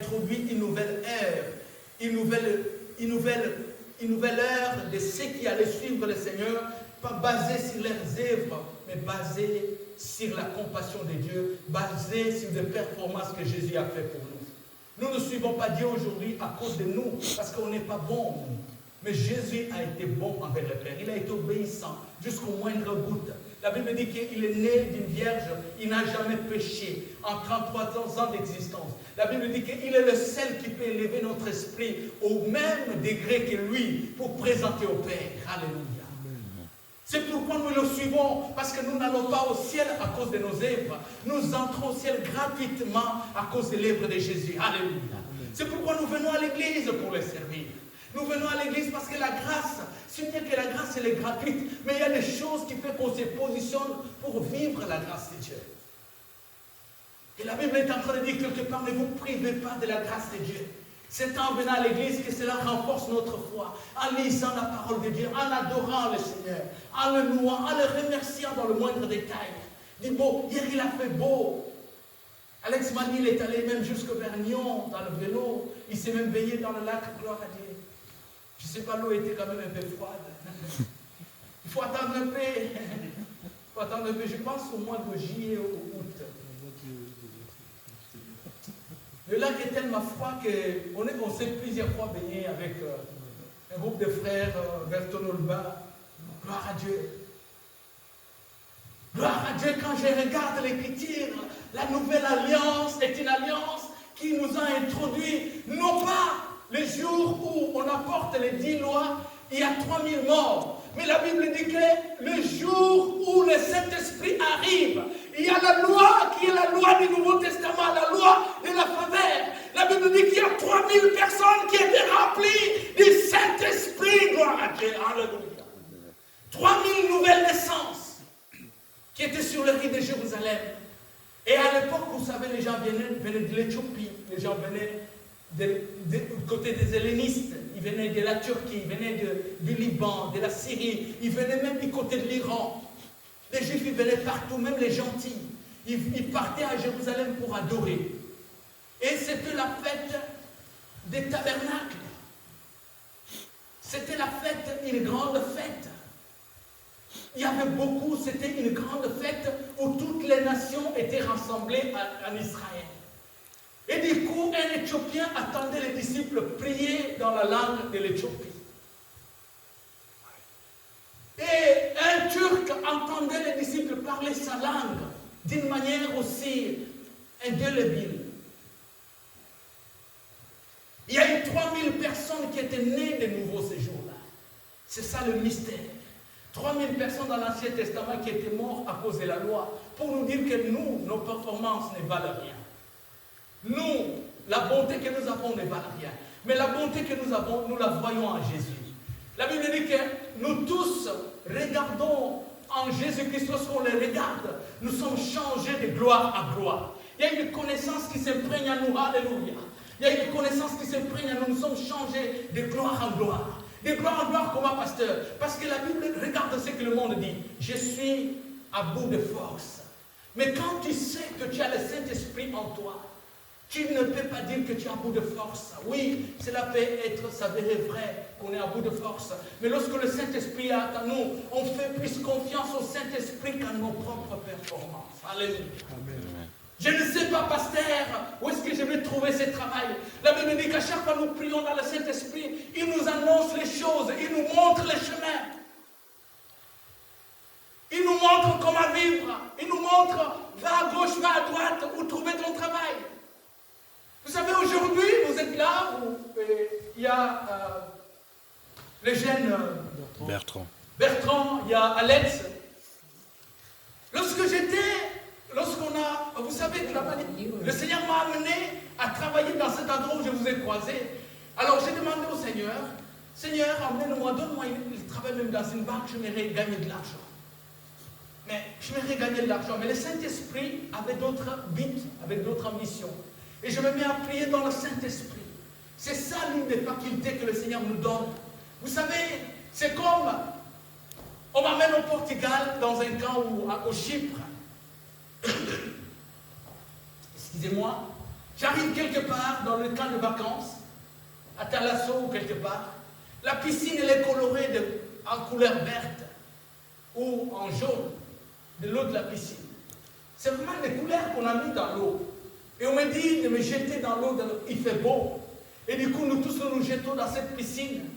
introduit une nouvelle ère, une nouvelle ère de ceux qui allaient suivre le Seigneur, pas basée sur leurs œuvres, mais basée sur la compassion de Dieu, basée sur des performances que Jésus a fait pour nous. Nous ne suivons pas Dieu aujourd'hui à cause de nous, parce qu'on n'est pas bon, nous. Mais Jésus a été bon envers le Père. Il a été obéissant jusqu'au moindre goutte. La Bible dit qu'il est né d'une vierge, il n'a jamais péché en 33 ans d'existence. La Bible dit qu'il est le seul qui peut élever notre esprit au même degré que lui pour présenter au Père. Alléluia. C'est pourquoi nous le suivons, parce que nous n'allons pas au ciel à cause de nos œuvres. Nous entrons au ciel gratuitement à cause de l'œuvre de Jésus. Alléluia. C'est pourquoi nous venons à l'église pour le servir. Nous venons à l'église parce que la grâce, c'est bien que la grâce elle est gratuite, mais il y a des choses qui font qu'on se positionne pour vivre la grâce de Dieu. Et la Bible est en train de dire quelque part, ne vous privez pas de la grâce de Dieu. C'est en venant à l'église que cela renforce notre foi, en lisant la parole de Dieu, en adorant le Seigneur, en le louant, en le remerciant dans le moindre détail. Dis bon, hier il a fait beau. Alex Manil est allé même jusqu'au Vergnon dans le vélo. Il s'est même baigné dans le lac, gloire à Dieu. Je ne sais pas, l'eau était quand même un peu froide. Il faut attendre un peu. Il faut attendre un peu. Je pense au mois de juillet ou août. Le lac est tellement froid qu'on s'est plusieurs fois baigné avec un groupe de frères vers Tonolba. Gloire à Dieu. Gloire à Dieu, quand je regarde l'Écriture, la nouvelle alliance est une alliance qui nous a introduit, non pas les jours où on apporte les 10 lois, il y a 3000 morts. Mais la Bible dit que le jour où le Saint-Esprit arrive, il y a la loi qui est la loi du Nouveau Testament, la loi de la faveur. La Bible dit qu'il y a 3000 personnes qui étaient remplies du Saint-Esprit, gloire à Dieu, alléluia. 3000 nouvelles naissances qui étaient sur le riz de Jérusalem. Et à l'époque, vous savez, les gens venaient de l'Éthiopie, les gens venaient du côté des hellénistes, ils venaient de la Turquie, ils venaient du Liban, de la Syrie, ils venaient même du côté de l'Iran. Les Juifs, ils venaient partout, même les gentils. Ils partaient à Jérusalem pour adorer. Et c'était la fête des tabernacles. C'était la fête, une grande fête. Il y avait beaucoup, c'était une grande fête où toutes les nations étaient rassemblées en Israël. Et du coup, un Éthiopien attendait les disciples prier dans la langue de l'Éthiopie. Et un Turc entendait les disciples parler sa langue d'une manière aussi indélébile. Il y a eu 3000 personnes qui étaient nées de nouveau ces jours-là. C'est ça le mystère. 3000 personnes dans l'Ancien Testament qui étaient mortes à cause de la loi, pour nous dire que nous, nos performances ne valent rien. Nous, la bonté que nous avons ne valent rien. Mais la bonté que nous avons, nous la voyons en Jésus. La Bible dit que nous tous regardons en Jésus-Christ. Lorsqu'on le regarde, nous sommes changés de gloire à gloire. Il y a une connaissance qui s'imprègne en nous. Alléluia. Il y a une connaissance qui s'imprègne en nous. Nous sommes changés de gloire en gloire. De gloire en gloire, comment, pasteur? Parce que la Bible, regarde ce que le monde dit. Je suis à bout de force. Mais quand tu sais que tu as le Saint-Esprit en toi, tu ne peux pas dire que tu es à bout de force. Oui, cela peut être, ça veut être vrai qu'on est à bout de force. Mais lorsque le Saint-Esprit est en nous, on fait plus confiance au Saint-Esprit qu'à nos propres performances. Alléluia. Amen. Je ne sais pas, pasteur, où est-ce que je vais trouver ce travail. La Bible dit qu'à chaque fois que nous prions dans le Saint-Esprit, il nous annonce les choses, il nous montre les chemins. Il nous montre comment vivre. Il nous montre, va à gauche, va à droite, où trouver ton travail. Vous savez, aujourd'hui, vous êtes là, il y a le jeune Bertrand, il y a Alex. Vous savez, le Seigneur m'a amené à travailler dans cet endroit où je vous ai croisé. Alors j'ai demandé au Seigneur, Seigneur, emmène-moi, donne-moi, il travaille même dans une banque, j'aimerais gagner de l'argent. Mais j'aimerais gagner de l'argent. Mais le Saint-Esprit avait d'autres buts, avec d'autres ambitions. Et je me mets à prier dans le Saint-Esprit. C'est ça l'une des facultés que le Seigneur nous donne. Vous savez, c'est comme on m'amène au Portugal dans un camp ou au Chypre. Excusez-moi. J'arrive quelque part dans le camp de vacances, à Talasso ou quelque part. La piscine, elle est colorée en couleur verte ou en jaune, de l'eau de la piscine. C'est vraiment des couleurs qu'on a mis dans l'eau. Et on me dit de me jeter dans l'eau, il fait beau. Et du coup, nous tous nous jetons dans cette piscine.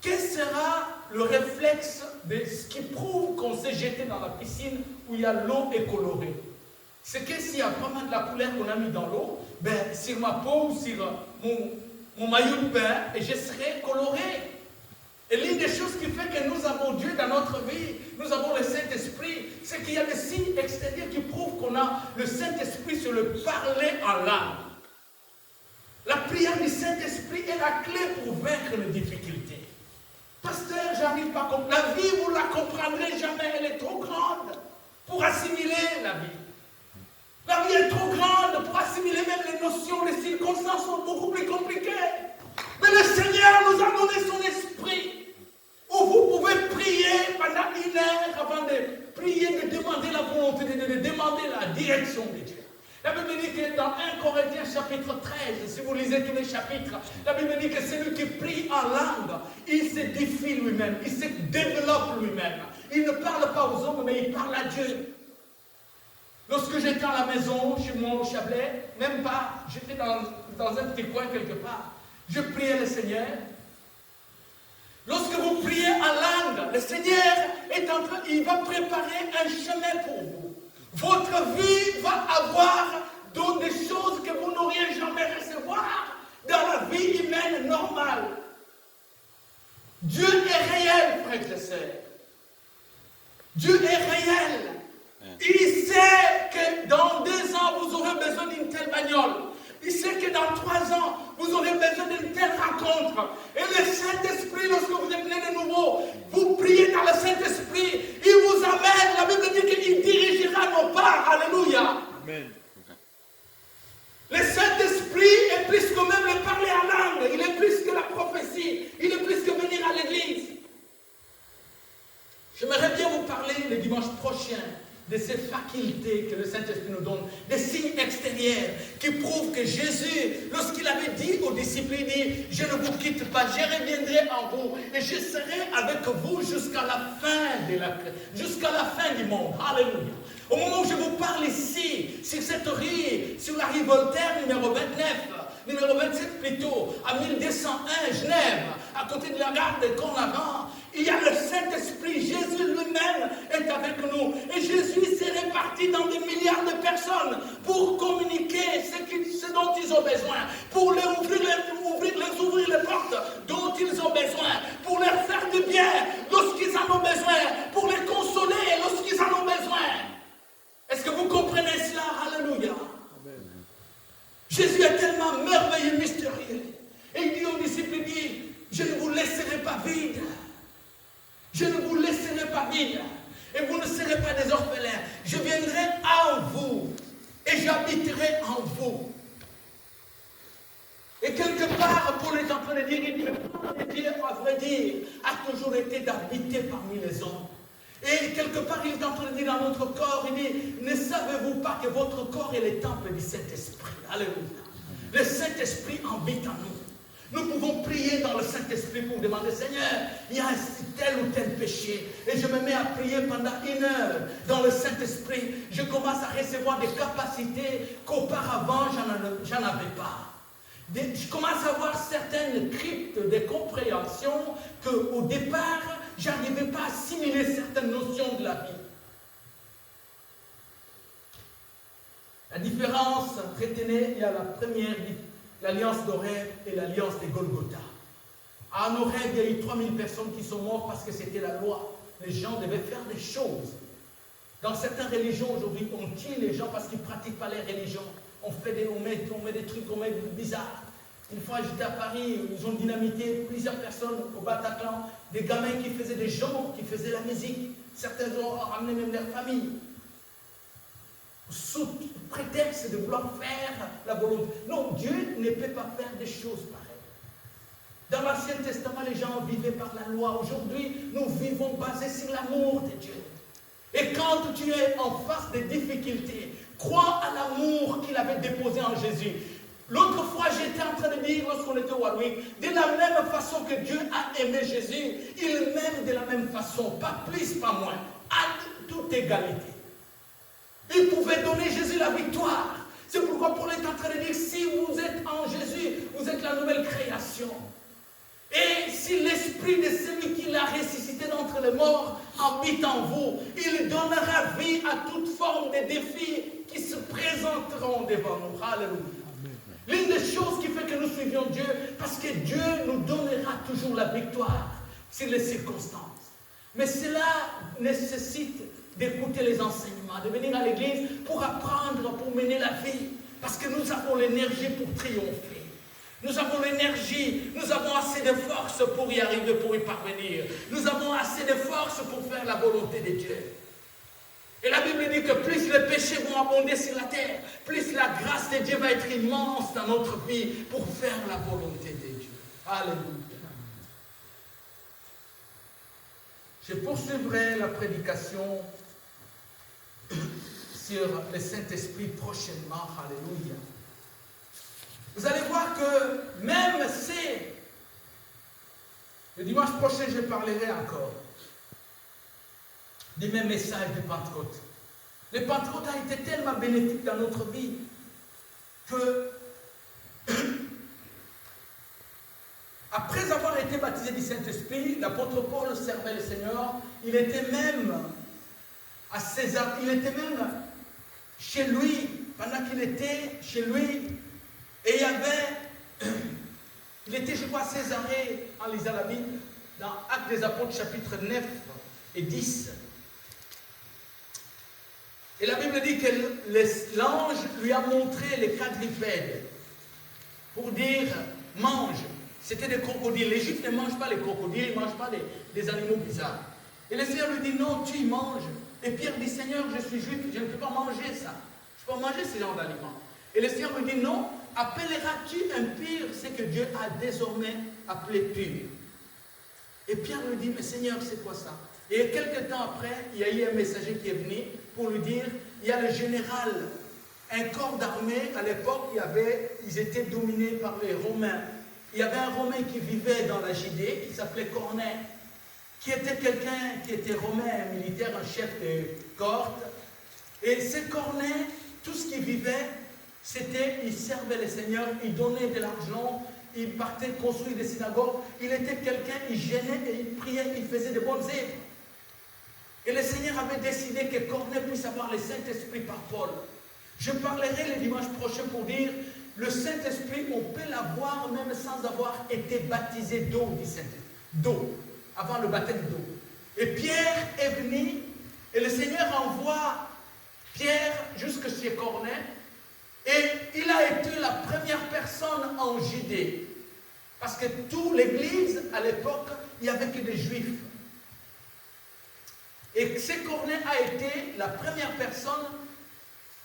Quel sera le réflexe de ce qui prouve qu'on s'est jeté dans la piscine où il y a l'eau est colorée? C'est que s'il y a vraiment de la couleur qu'on a mis dans l'eau, ben, sur ma peau ou sur mon maillot de bain, et je serai coloré. Et l'une des choses qui fait que nous avons Dieu dans notre vie, nous avons le Saint-Esprit, c'est qu'il y a des signes extérieurs qui prouvent qu'on a le Saint-Esprit sur le parler en langue. La prière du Saint-Esprit est la clé pour vaincre les difficultés. Pasteur, j'arrive pas à comprendre. La vie, vous ne la comprendrez jamais, elle est trop grande pour assimiler la vie. La vie est trop grande pour assimiler même les notions, les circonstances sont beaucoup plus compliquées. Mais le Seigneur nous a donné son esprit, où vous pouvez prier pendant 1 heure avant de prier, de demander la volonté, de demander la direction de Dieu. La Bible dit que dans 1 Corinthiens chapitre 13, si vous lisez tous les chapitres, la Bible dit que celui qui prie en langue, il s'édifie lui-même, il se développe lui-même. Il ne parle pas aux hommes, mais il parle à Dieu. Lorsque j'étais à la maison, chez moi au Chablais, même pas, j'étais dans un petit coin quelque part, je priais le Seigneur. Lorsque vous priez en langue, le Seigneur est en train, il va préparer un chemin pour vous. Votre vie va avoir des choses que vous n'auriez jamais recevoir dans la vie humaine normale. Dieu est réel, frères et sœurs. Dieu est réel. Il sait que dans 2 ans, vous aurez besoin d'une telle bagnole. Il sait que dans 3 ans, vous aurez besoin d'une telle rencontre. Et le Saint-Esprit, lorsque vous êtes né de nouveau, vous priez dans le Saint-Esprit, il vous amène. La Bible dit qu'il dirigera nos pas. Alléluia. Amen. Le Saint-Esprit est plus que même le parler en langue. Il est plus que la prophétie. Il est plus que venir à l'église. J'aimerais bien vous parler le dimanche prochain de ces facultés que le Saint-Esprit nous donne, des signes extérieurs qui prouvent que Jésus, lorsqu'il avait dit aux disciples, il dit, je ne vous quitte pas, je reviendrai en vous et je serai avec vous jusqu'à la fin du monde. Alléluia. Au moment où je vous parle ici, sur cette rue, sur la rue Voltaire, numéro 29, numéro 27 plutôt, à 1201, Genève, à côté de la gare de Cornavant, il y a le Saint-Esprit, Jésus lui-même est avec nous. Et Jésus s'est réparti dans des milliards de personnes pour communiquer ce dont ils ont besoin, pour leur ouvrir les portes dont ils ont besoin, pour leur faire du bien lorsqu'ils en ont besoin, pour les consoler lorsqu'ils en ont besoin. Est-ce que vous comprenez cela? Alléluia. Amen. Jésus est tellement merveilleux, mystérieux. Et il dit aux disciples, il dit, je ne vous laisserai pas vide. Je ne vous laisserai pas vide. Et vous ne serez pas des orphelins. Je viendrai en vous. Et j'habiterai en vous. Et quelque part, Paul est en train de dire, il dit, le plan de Dieu, à vrai dire, a toujours été d'habiter parmi les hommes. Et quelque part, il est en train de dire dans notre corps, il dit, ne savez-vous pas que votre corps est le temple du Saint-Esprit? Alléluia. Le Saint-Esprit habite en nous. Nous pouvons prier dans le Saint-Esprit pour demander, Seigneur, il y a tel ou tel péché. Et je me mets à prier pendant 1 heure dans le Saint-Esprit. Je commence à recevoir des capacités qu'auparavant, j'en avais pas. Je commence à avoir certaines cryptes de compréhension qu'au départ, je n'arrivais pas à assimiler certaines notions de la vie. La différence, retenez, il y a la première, l'alliance d'Horeb et l'alliance de Golgotha. À Horeb, il y a eu 3000 personnes qui sont mortes parce que c'était la loi. Les gens devaient faire des choses. Dans certaines religions aujourd'hui, on tue les gens parce qu'ils ne pratiquent pas les religions. On met des trucs bizarres. Une fois, j'étais à Paris, ils ont dynamité plusieurs personnes au Bataclan, des gamins qui faisaient des chants, qui faisaient la musique. Certains ont ramené même leur famille. Sous prétexte de vouloir faire la volonté. Non, Dieu ne peut pas faire des choses pareilles. Dans l'Ancien Testament, les gens vivaient par la loi. Aujourd'hui, nous vivons basés sur l'amour de Dieu. Et quand tu es en face des difficultés, Crois à l'amour qu'il avait déposé en Jésus. L'autre fois, j'étais en train de dire, lorsqu'on était au Warwick, de la même façon que Dieu a aimé Jésus, il m'aime de la même façon, pas plus, pas moins, à toute égalité. Il pouvait donner Jésus la victoire. C'est pourquoi Paul est en train de dire, si vous êtes en Jésus, vous êtes la nouvelle création. Et si l'esprit de celui qui l'a ressuscité d'entre les morts habite en vous, il donnera vie à toute forme de défis qui se présenteront devant nous. Alléluia. L'une des choses qui fait que nous suivions Dieu, parce que Dieu nous donnera toujours la victoire sur les circonstances. Mais cela nécessite d'écouter les enseignements, de venir à l'église pour apprendre, pour mener la vie. Parce que nous avons l'énergie pour triompher. Nous avons l'énergie, nous avons assez de force pour y arriver, pour y parvenir. Nous avons assez de force pour faire la volonté de Dieu. Et la Bible dit que plus les péchés vont abonder sur la terre, plus la grâce de Dieu va être immense dans notre vie pour faire la volonté de Dieu. Alléluia. Je poursuivrai la prédication sur le Saint-Esprit prochainement. Alléluia. Vous allez voir que même si le dimanche prochain je parlerai encore du même message de Pentecôte. Le Pentecôte a été tellement bénéfique dans notre vie que après avoir été baptisé du Saint-Esprit, l'apôtre Paul servait le Seigneur. Il était même à César, il était même chez lui, pendant qu'il était chez lui, et il était, je crois, à Césarée, en lisant la Bible, dans Actes des Apôtres, chapitre 9 et 10. Et la Bible dit que l'ange lui a montré les quadrupèdes pour dire mange. C'était des crocodiles. Les Juifs ne mangent pas les crocodiles, ils ne mangent pas des animaux bizarres. Et le Seigneur lui dit non, tu y manges. Et Pierre dit Seigneur, je suis juif, je ne peux pas manger ça. Je ne peux pas manger ce genre d'aliments. Et le Seigneur lui dit non, appelleras-tu impur ce que Dieu a désormais appelé pur? Et Pierre lui dit mais Seigneur, c'est quoi ça? Et quelques temps après, il y a eu un messager qui est venu pour lui dire, il y a le général, un corps d'armée, à l'époque, ils étaient dominés par les Romains. Il y avait un Romain qui vivait dans la Judée, qui s'appelait Corneille, qui était quelqu'un qui était romain, un militaire, un chef de cohorte. Et ce Corneille, tout ce qu'il vivait, c'était, il servait le Seigneur, il donnait de l'argent, il partait construire des synagogues. Il était quelqu'un, il gênait et il priait, il faisait de bonnes œuvres. Et le Seigneur avait décidé que Corneille puisse avoir le Saint-Esprit par Paul. Je parlerai le dimanche prochain pour dire, le Saint-Esprit, on peut l'avoir même sans avoir été baptisé d'eau du Saint-Esprit. D'eau, avant le baptême d'eau. Et Pierre est venu, et le Seigneur envoie Pierre jusque chez Corneille, et il a été la première personne en Judée. Parce que toute l'église, à l'époque, il n'y avait que des Juifs. Et ce Corneille a été la première personne,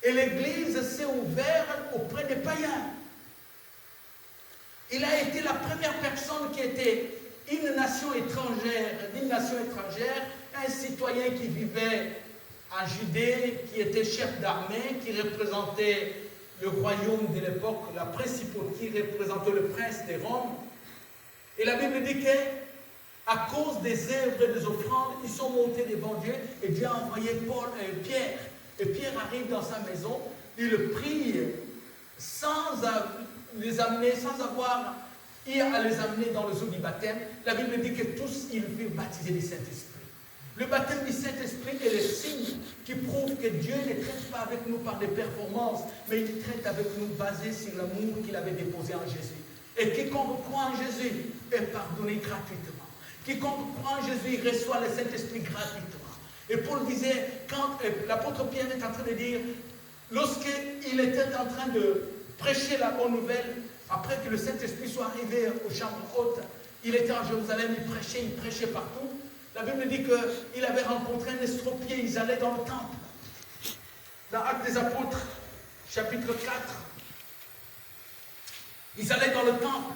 et l'église s'est ouverte auprès des païens. Il a été la première personne qui était une nation étrangère, un citoyen qui vivait en Judée, qui était chef d'armée, qui représentait le royaume de l'époque, la principauté, qui représentait le prince de Rome. Et la Bible dit qu'à cause des œuvres et des offrandes, ils sont montés devant Dieu et Dieu a envoyé Pierre. Et Pierre arrive dans sa maison, il le prie sans les amener, sans avoir à les amener dans le eau du baptême. La Bible dit que tous ils furent baptisés du Saint-Esprit. Le baptême du Saint-Esprit est le signe qui prouve que Dieu ne traite pas avec nous par des performances, mais il traite avec nous basé sur l'amour qu'il avait déposé en Jésus. Et quiconque croit en Jésus est pardonné gratuitement. Quiconque croit en Jésus, il reçoit le Saint-Esprit gratuitement. Et Paul disait, quand l'apôtre Pierre est en train de dire, lorsqu'il était en train de prêcher la bonne nouvelle, après que le Saint-Esprit soit arrivé aux chambres hautes, il était en Jérusalem, il prêchait partout. La Bible dit qu'il avait rencontré un estropié, ils allaient dans le temple. Dans Actes des Apôtres, chapitre 4, ils allaient dans le temple.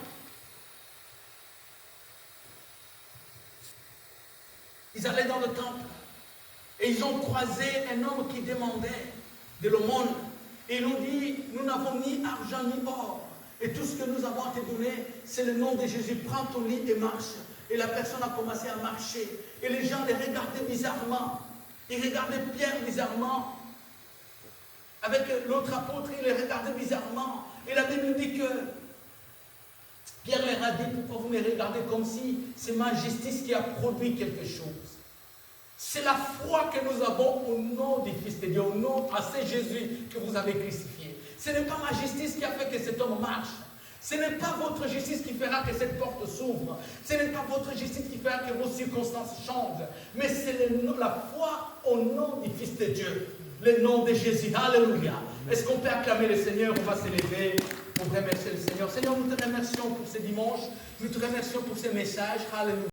Ils allaient dans le temple. Et ils ont croisé un homme qui demandait de l'aumône. Et ils ont dit, nous n'avons ni argent ni or. Et tout ce que nous avons été donné, c'est le nom de Jésus. Prends ton lit et marche. Et la personne a commencé à marcher. Et les gens les regardaient bizarrement. Ils regardaient Pierre bizarrement. Avec l'autre apôtre, ils les regardaient bizarrement. Et la Bible dit que Pierre leur a dit, pourquoi vous me regardez comme si c'est ma justice qui a produit quelque chose? C'est la foi que nous avons au nom du Fils de Dieu, au nom à ce Jésus que vous avez crucifié. Ce n'est pas ma justice qui a fait que cet homme marche. Ce n'est pas votre justice qui fera que cette porte s'ouvre. Ce n'est pas votre justice qui fera que vos circonstances changent. Mais c'est la foi au nom du Fils de Dieu. Le nom de Jésus. Alléluia. Est-ce qu'on peut acclamer le Seigneur? On va s'élever pour remercier le Seigneur. Seigneur, nous te remercions pour ce dimanche. Nous te remercions pour ces messages. Alléluia.